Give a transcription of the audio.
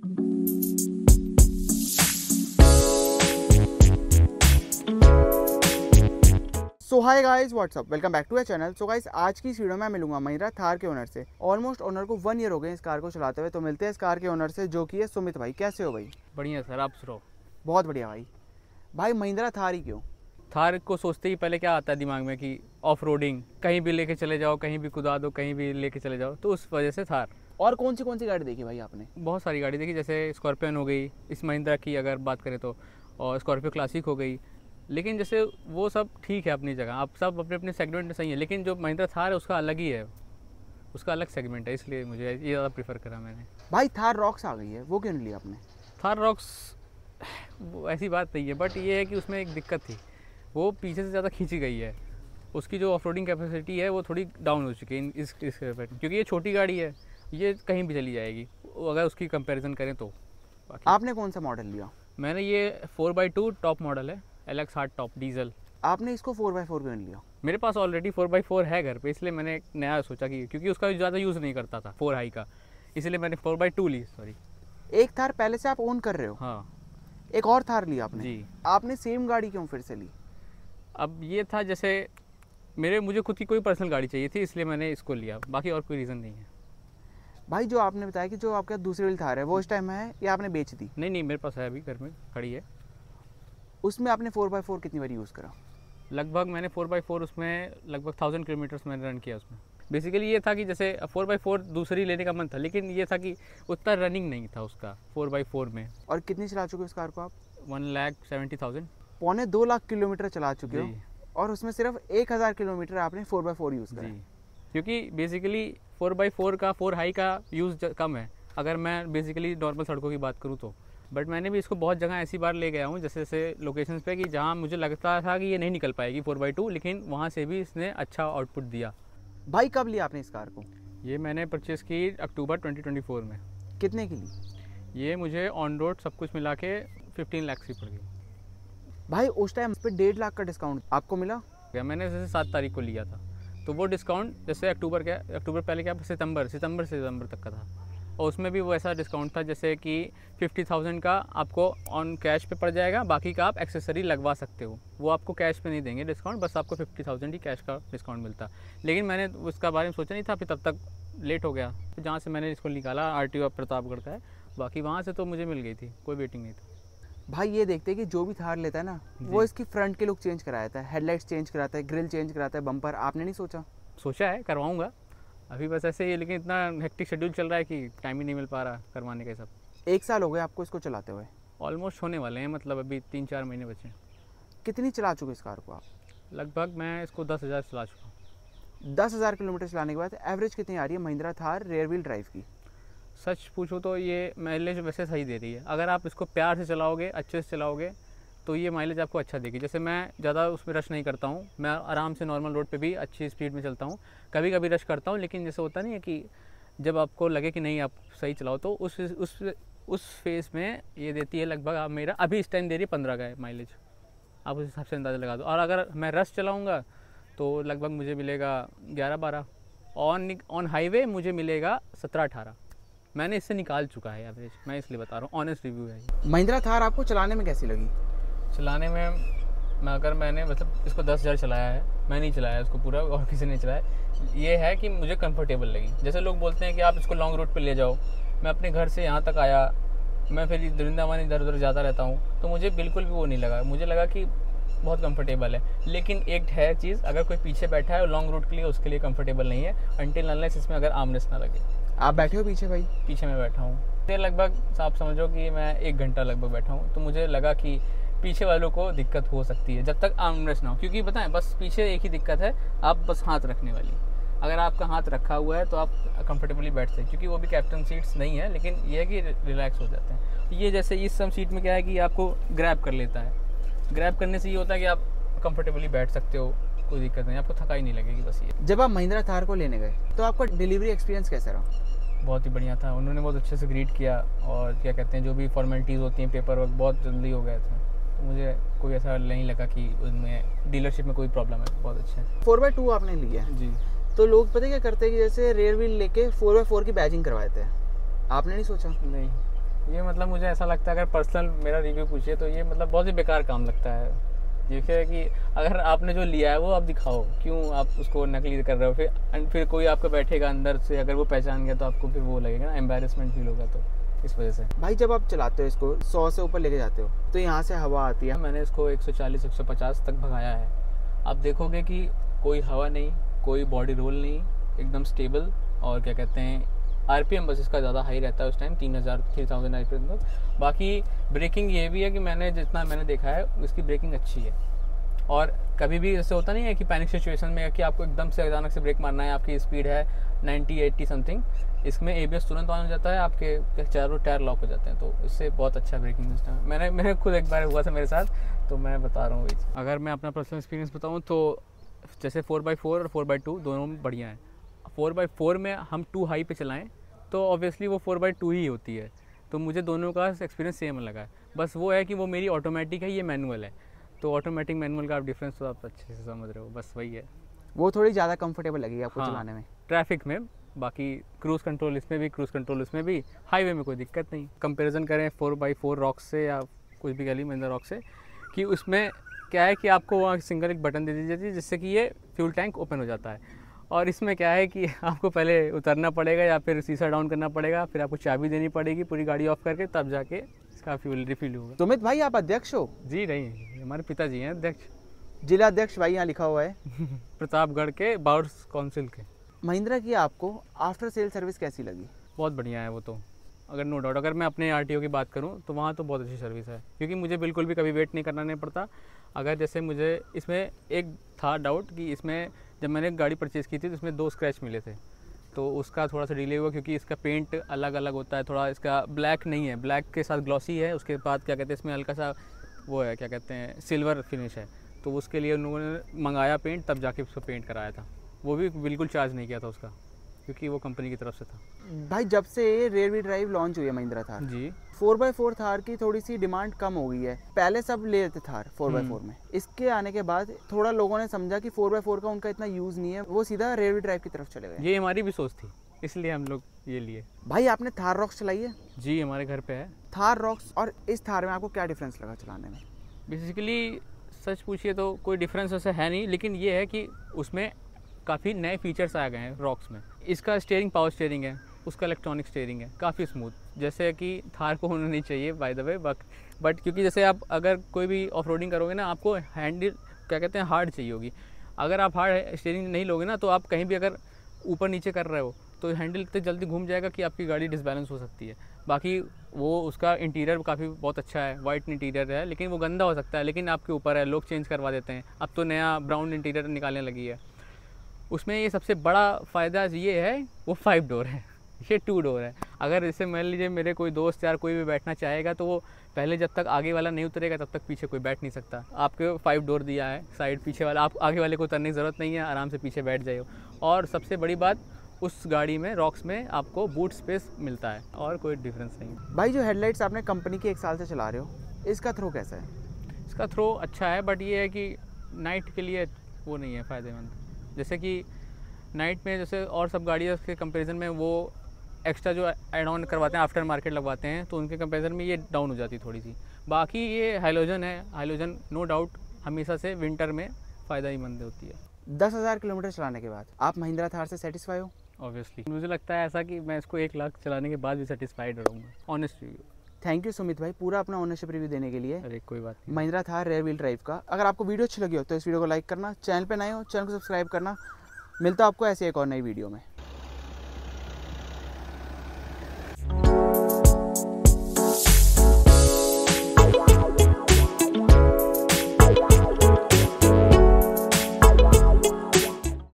So hi guys, what's up, welcome back to a channel. So guys, आज की इस video में मैं मिलूंगा महिंद्रा थार के ओनर से। ऑलमोस्ट ओनर को 1 ईयर हो गए इस कार को चलाते हुए। तो मिलते हैं इस कार के ओनर से, जो कि है सुमित भाई। कैसे हो भाई? बढ़िया सर, आप सुनाओ। बहुत बढ़िया भाई। भाई महिंद्रा थार ही क्यों? थार को सोचते ही पहले क्या आता है दिमाग में कि ऑफ रोडिंग, कहीं भी लेके चले जाओ, कहीं भी कुदा दो, कहीं भी लेके चले जाओ, तो उस वजह से थार। और कौन सी गाड़ी देखी भाई आपने? बहुत सारी गाड़ी देखी, जैसे स्कॉर्पियन हो गई इस महिंद्रा की अगर बात करें तो, और स्कॉर्पियो क्लासिक हो गई। लेकिन जैसे वो सब ठीक है अपनी जगह, आप सब अपने अपने सेगमेंट में सही है, लेकिन जो महिंद्रा थार है उसका अलग ही है, उसका अलग सेगमेंट है, इसलिए मुझे ये ज़्यादा प्रीफर करा मैंने। भाई थार रॉक्स आ गई है, वो क्यों नहीं लिया आपने? थार रॉक्स वो ऐसी बात नहीं है, बट ये है कि उसमें एक दिक्कत थी, वो पीछे से ज़्यादा खींची गई है। उसकी जो ऑफ रोडिंग कैपेसिटी है वो थोड़ी डाउन हो चुकी है इस क्योंकि ये छोटी गाड़ी है, ये कहीं भी चली जाएगी अगर उसकी कंपैरिजन करें तो। आपने कौन सा मॉडल लिया? मैंने ये 4x2 टॉप मॉडल है, LX8 टॉप डीजल। आपने इसको 4x4 क्यों नहीं लिया? मेरे पास ऑलरेडी 4x4 है घर पे, इसलिए मैंने एक नया सोचा कि क्योंकि उसका ज़्यादा यूज़ नहीं करता था 4 हाई का, इसलिए मैंने 4x2 ली। सॉरी, एक थार पहले से आप ओन कर रहे हो? हाँ, एक और थार लिया आपने जी। आपने सेम गाड़ी क्यों फिर से ली? अब ये था जैसे मुझे खुद की कोई पर्सनल गाड़ी चाहिए थी, इसलिए मैंने इसको लिया, बाकी और कोई रीज़न नहीं है। भाई जो आपने बताया कि जो आपका दूसरी वाली थार है वो इस टाइम है या आपने बेच दी? नहीं, मेरे पास है, अभी घर में खड़ी है। उसमें आपने 4x4 कितनी बार यूज़ करा? लगभग मैंने 4x4 उसमें लगभग 1000 किलोमीटर्स मैंने रन किया उसमें। बेसिकली ये था कि जैसे 4x4 दूसरी लेने का मन था, लेकिन ये था कि उतना रनिंग नहीं था उसका 4x4 में। और कितनी चला चुके हो इस कार को आप? 1,70,000, पौने 2 लाख किलोमीटर चला चुके हो, जी। और उसमें सिर्फ 1000 किलोमीटर आपने 4x4 यूज़ करा। क्योंकि बेसिकली 4x4 का 4 हाई का यूज़ कम है, अगर मैं बेसिकली नॉर्मल सड़कों की बात करूँ तो। बट मैंने भी इसको बहुत जगह ऐसी बार ले गया हूँ, जैसे जैसे लोकेशंस पे कि जहाँ मुझे लगता था कि ये नहीं निकल पाएगी 4x2, लेकिन वहाँ से भी इसने अच्छा आउटपुट दिया। भाई कब लिया आपने इस कार को? ये मैंने परचेज़ की अक्टूबर 2024 में। कितने की ली? ये मुझे ऑन रोड सब कुछ मिला के 15 लाख की पड़ गई। भाई उस टाइम पे 1.5 लाख का डिस्काउंट आपको मिला? मैंने जैसे 7 तारीख को लिया था, तो वो डिस्काउंट जैसे अक्टूबर पहले क्या सितंबर से सितंबर तक का था, और उसमें भी वो ऐसा डिस्काउंट था जैसे कि 50,000 का आपको ऑन कैश पे पड़ जाएगा, बाकी का आप एक्सेसरी लगवा सकते हो। वो आपको कैश पे नहीं देंगे डिस्काउंट, बस आपको 50,000 ही कैश का डिस्काउंट मिलता। लेकिन मैंने उसका बारे में सोचा नहीं था, फिर तब तक लेट हो गया। जहाँ से मैंने इसको निकाला RTO प्रतापगढ़ का है, बाकी वहाँ से तो मुझे मिल गई थी, कोई वेटिंग नहीं था। भाई ये देखते हैं कि जो भी थार लेता है ना, वो इसकी फ्रंट के लुक चेंज कराता है, हेडलाइट्स चेंज कराता है, ग्रिल चेंज कराता है, बम्पर। आपने नहीं सोचा है, करवाऊँगा अभी, बस ऐसे ही, लेकिन इतना हेक्टिक शेड्यूल चल रहा है कि टाइम ही नहीं मिल पा रहा करवाने का सब। 1 साल हो गए आपको इसको चलाते हुए? ऑलमोस्ट होने वाले हैं, मतलब अभी 3-4 महीने बचे हैं। कितनी चला चुके इस कार को आप? लगभग मैं इसको 10,000 चला चुका हूँ। 10,000 किलोमीटर चलाने के बाद एवरेज कितनी आ रही है Mahindra Thar rear wheel drive की? सच पूछो तो ये माइलेज वैसे सही दे रही है, अगर आप इसको प्यार से चलाओगे, अच्छे से चलाओगे, तो ये माइलेज आपको अच्छा देगी। जैसे मैं ज़्यादा उसमें रश नहीं करता हूँ, मैं आराम से नॉर्मल रोड पे भी अच्छी स्पीड में चलता हूँ, कभी कभी रश करता हूँ, लेकिन जैसे होता नहीं है कि जब आपको लगे कि नहीं आप सही चलाओ, तो उस फेज़ में ये देती है लगभग, आप मेरा अभी इस टाइम दे रही है 15 का है माइलेज, आप उस हिसाब से अंदाज़ा लगा दो। और अगर मैं रश चलाऊँगा तो लगभग मुझे मिलेगा 11-12, ऑन हाईवे मुझे मिलेगा 17-18। मैंने इससे निकाल चुका है एवरेज, मैं इसलिए बता रहा हूँ, ऑनेस्ट रिव्यू है ये। महिंद्रा थार आपको चलाने में कैसी लगी? चलाने में मैंने मतलब इसको 10,000 चलाया है, मैं नहीं चलाया इसको पूरा, और किसी ने चलाया। ये है कि मुझे कंफर्टेबल लगी। जैसे लोग बोलते हैं कि आप इसको लॉन्ग रूट पे ले जाओ, मैं अपने घर से यहाँ तक आया, मैं फिर वृंदावन इधर उधर जाता रहता हूँ, तो मुझे बिल्कुल भी वो नहीं लगा, मुझे लगा कि बहुत कंफर्टेबल है। लेकिन एक है चीज़, अगर कोई पीछे बैठा है और लॉन्ग रूट के लिए, उसके लिए कंफर्टेबल नहीं है, अनटिल अनलेस इसमें अगर आर्मरेस्ट ना लगे। आप बैठे हो पीछे? भाई पीछे मैं बैठा हूँ, फिर लगभग आप समझो कि मैं 1 घंटा लगभग बैठा हूँ, तो मुझे लगा कि पीछे वालों को दिक्कत हो सकती है जब तक आर्मरेस्ट ना हो। क्योंकि बताएं, बस पीछे एक ही दिक्कत है, आप बस हाथ रखने वाली, अगर आपका हाथ रखा हुआ है तो आप कंफर्टेबली बैठ सकते हैं, क्योंकि वो भी कैप्टन सीट्स नहीं है, लेकिन ये है कि रिलैक्स हो जाते हैं। ये जैसे इस सब सीट में क्या है कि आपको ग्रैब कर लेता है, ग्रैब करने से ये होता है कि आप कंफर्टेबली बैठ सकते हो, कोई दिक्कत नहीं, आपको थकाई नहीं लगेगी। बस ये। जब आप महिंद्रा थार को लेने गए तो आपका डिलीवरी एक्सपीरियंस कैसा रहा? बहुत ही बढ़िया था, उन्होंने बहुत अच्छे से ग्रीट किया, और क्या कहते हैं, जो भी फॉर्मेलिटीज़ होती हैं, पेपर वर्क बहुत जल्दी हो गए थे, तो मुझे कोई ऐसा नहीं लगा कि उनमें डीलरशिप में कोई प्रॉब्लम है, बहुत अच्छा है। 4x2 आपने लिया है जी, तो लोग पता क्या करते हैं कि जैसे रेयर व्हील लेके 4x4 की बैजिंग करवाते हैं, आपने नहीं सोचा? नहीं, ये मतलब मुझे ऐसा लगता है, अगर पर्सनल मेरा रिव्यू पूछिए तो ये मतलब बहुत ही बेकार काम लगता है। देखिए कि अगर आपने जो लिया है वो आप दिखाओ, क्यों आप उसको नकली कर रहे हो। फिर कोई आपको बैठेगा अंदर से, अगर वो पहचान गया तो आपको फिर वो लगेगा ना, एम्बैरेसमेंट फील होगा। तो इस वजह से भाई जब आप चलाते हो इसको 100 से ऊपर लेके जाते हो तो यहाँ से हवा आती है। मैंने इसको 140-150 तक भगाया है। आप देखोगे कि कोई हवा नहीं, कोई बॉडी रोल नहीं, एकदम स्टेबल। और क्या कहते हैं, आरपीएम बस इसका ज़्यादा हाई रहता है उस टाइम, 3000 आरपीएम तक। बाकी ब्रेकिंग ये भी है कि जितना मैंने देखा है इसकी ब्रेकिंग अच्छी है। और कभी भी ऐसे होता नहीं है कि पैनिक सिचुएशन में कि आपको एकदम से अचानक से ब्रेक मारना है, आपकी स्पीड है 90-80 समथिंग, इसमें एबीएस तुरंत ऑन हो जाता है, आपके चारों टायर लॉक हो जाते हैं। तो इससे बहुत अच्छा ब्रेकिंग सिस्टम है। मैंने खुद एक बार हुआ था मेरे साथ, तो मैं बता रहा हूँ। अगर मैं अपना पर्सनल एक्सपीरियंस बताऊँ तो जैसे 4x4 और 4x2 दोनों बढ़िया हैं। 4x4 में हम 2 हाई पे चलाएँ तो ऑब्वियसली वो 4x2 ही होती है। तो मुझे दोनों का एक्सपीरियंस सेम लगा है। बस वो है कि वो मेरी ऑटोमेटिक है, ये मैनुअल है। तो ऑटोमेटिक मैनुअल का आप डिफरेंस तो आप अच्छे से समझ रहे हो, बस वही है। वो थोड़ी ज़्यादा कंफर्टेबल लगेगी आपको हाँ, चलाने में ट्रैफिक में। बाकी क्रूज़ कंट्रोल इसमें भी, क्रूज़ कंट्रोल उसमें भी, हाईवे में कोई दिक्कत नहीं। कंपैरिजन करें 4x4 रॉक्स से या कुछ भी गली महिंद्रा रॉक से, कि उसमें क्या है कि आपको वहाँ सिंगल एक बटन दे दी जाती है जिससे कि ये फ्यूल टैंक ओपन हो जाता है। और इसमें क्या है कि आपको पहले उतरना पड़ेगा या फिर शीशा डाउन करना पड़ेगा, फिर आपको चाबी देनी पड़ेगी पूरी गाड़ी ऑफ करके, तब जाके इसका फ्यूल रिफिल होगा। सुमित भाई आप अध्यक्ष हो? जी नहीं, हमारे पिताजी हैं अध्यक्ष। जिला अध्यक्ष भाई यहाँ लिखा हुआ है प्रतापगढ़ के बाउर्स काउंसिल के। महिंद्रा की आपको आफ्टर सेल सर्विस कैसी लगी? बहुत बढ़िया है वो तो, अगर नो डाउट। अगर मैं अपने आरटीओ की बात करूं तो वहाँ तो बहुत अच्छी सर्विस है, क्योंकि मुझे बिल्कुल भी कभी वेट नहीं करना नहीं पड़ता। अगर जैसे मुझे इसमें एक था डाउट कि इसमें जब मैंने गाड़ी परचेज़ की थी तो इसमें 2 स्क्रैच मिले थे, तो उसका थोड़ा सा डिले हुआ क्योंकि इसका पेंट अलग अलग होता है थोड़ा। इसका ब्लैक नहीं है, ब्लैक के साथ ग्लॉसी है, उसके बाद क्या कहते हैं इसमें हल्का सा वो है, क्या कहते हैं, सिल्वर फिनिश है। तो उसके लिए उन लोगों ने मंगाया पेंट, तब जाके उसको पेंट कराया था। वो भी बिल्कुल चार्ज नहीं किया था उसका, क्योंकि वो कंपनी की तरफ से था। भाई जब से रियर व्हील ड्राइव लॉन्च हुई है महिंद्रा थार जी, 4x4 थार की थोड़ी सी डिमांड कम हो गई है। पहले सब ले लेते थार 4x4 में, इसके आने के बाद थोड़ा लोगों ने समझा कि 4x4 का उनका इतना यूज़ नहीं है, वो सीधा रियर व्हील ड्राइव की तरफ चले गए। ये हमारी भी सोच थी, इसलिए हम लोग ये लिए। भाई आपने थार रॉक्स चलाई है? जी, हमारे घर पे है। थार रॉक्स और इस थार में आपको क्या डिफरेंस लगा चलाने में? बेसिकली सच पूछिए तो कोई डिफरेंस वैसे है नहीं, लेकिन ये है कि उसमें काफ़ी नए फीचर्स आ गए हैं रॉक्स में। इसका स्टीयरिंग पावर स्टीयरिंग है, उसका इलेक्ट्रॉनिक स्टीयरिंग है, काफ़ी स्मूथ, जैसे कि थार को होना नहीं चाहिए बाय द वे। बट क्योंकि जैसे आप अगर कोई भी ऑफ रोडिंग करोगे ना, आपको हैंडल क्या कहते हैं हार्ड चाहिए होगी। अगर आप हार्ड स्टीयरिंग नहीं लोगे ना, तो आप कहीं भी अगर ऊपर नीचे कर रहे हो तो हैंडल इतने जल्दी घूम जाएगा कि आपकी गाड़ी डिसबैलेंस हो सकती है। बाकी वो उसका इंटीरियर काफ़ी बहुत अच्छा है, वाइट इंटीरियर है, लेकिन वो गंदा हो सकता है, लेकिन आपके ऊपर है, लोग चेंज करवा देते हैं। अब तो नया ब्राउन इंटीरियर निकालने लगी है। उसमें ये सबसे बड़ा फ़ायदा ये है, वो 5 डोर है, ये 2 डोर है। अगर जैसे मान लीजिए मेरे कोई दोस्त यार कोई भी बैठना चाहेगा, तो वो पहले जब तक आगे वाला नहीं उतरेगा तब तक पीछे कोई बैठ नहीं सकता। आपके 5 डोर दिया है, साइड पीछे वाला, आप आगे वाले को उतरने की ज़रूरत नहीं है, आराम से पीछे बैठ जाइए। और सबसे बड़ी बात, उस गाड़ी में रॉक्स में आपको बूट स्पेस मिलता है, और कोई डिफरेंस नहीं। भाई जो हेडलाइट्स आपने कंपनी की 1 साल से चला रहे हो, इसका थ्रो कैसा है? इसका थ्रो अच्छा है, बट ये है कि नाइट के लिए वो नहीं है फ़ायदेमंद। जैसे कि नाइट में जैसे और सब गाड़ियों के कंपैरिजन में वो एक्स्ट्रा जो एड ऑन करवाते हैं, आफ्टर मार्केट लगवाते हैं, तो उनके कंपैरिजन में ये डाउन हो जाती है थोड़ी सी। बाकी ये हाइलोजन है, हाइलोजन नो डाउट हमेशा से विंटर में फ़ायदा ही मंद होती है। 10,000 किलोमीटर चलाने के बाद आप महिंद्रा थार से सेटिस्फाई हो? ऑब्वियसली मुझे लगता है ऐसा कि मैं इसको 1 लाख चलाने के बाद भी सेटिस्फाइड रहूँगा, honest review. Thank you Sumit भाई पूरा अपना ओनरशिप रिव्यू देने के लिए। अरे कोई बात नहीं। Mahindra Thar rear wheel drive का। अगर आपको वीडियो अच्छी लगी हो तो इस वीडियो को लाइक करना, चैनल पे नए हो चैनल को सब्सक्राइब करना। मिलता है आपको ऐसे एक और नई वीडियो में।